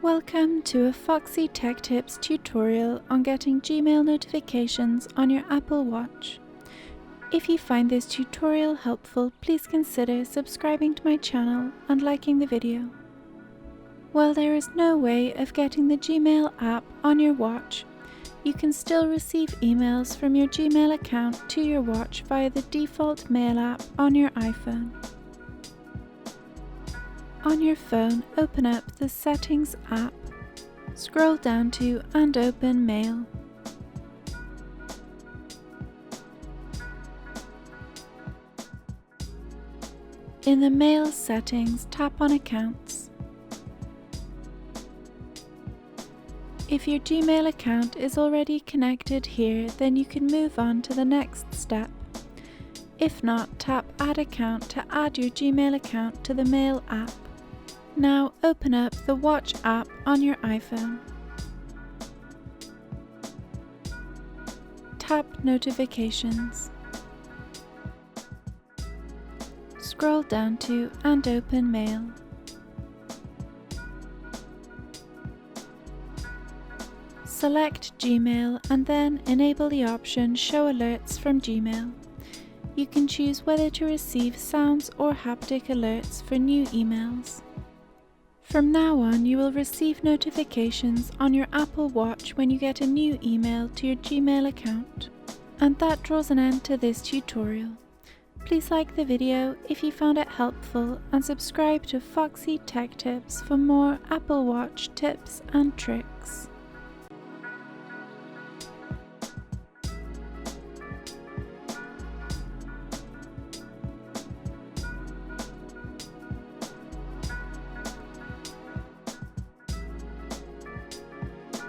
Welcome to a Foxy Tech Tips tutorial on getting Gmail notifications on your Apple Watch. If you find this tutorial helpful, please consider subscribing to my channel and liking the video. While there is no way of getting the Gmail app on your watch, you can still receive emails from your Gmail account to your watch via the default Mail app on your iPhone. On your phone, open up the Settings app, scroll down to and open Mail. In the Mail settings, tap on Accounts. If your Gmail account is already connected here, then you can move on to the next step. If not, tap Add Account to add your Gmail account to the Mail app. Now open up the Watch app on your iPhone. Tap Notifications. Scroll down to and open Mail. Select Gmail and then enable the option Show Alerts from Gmail. You can choose whether to receive sounds or haptic alerts for new emails. From now on, you will receive notifications on your Apple Watch when you get a new email to your Gmail account. And that draws an end to this tutorial. Please like the video if you found it helpful and subscribe to Foxy Tech Tips for more Apple Watch tips and tricks.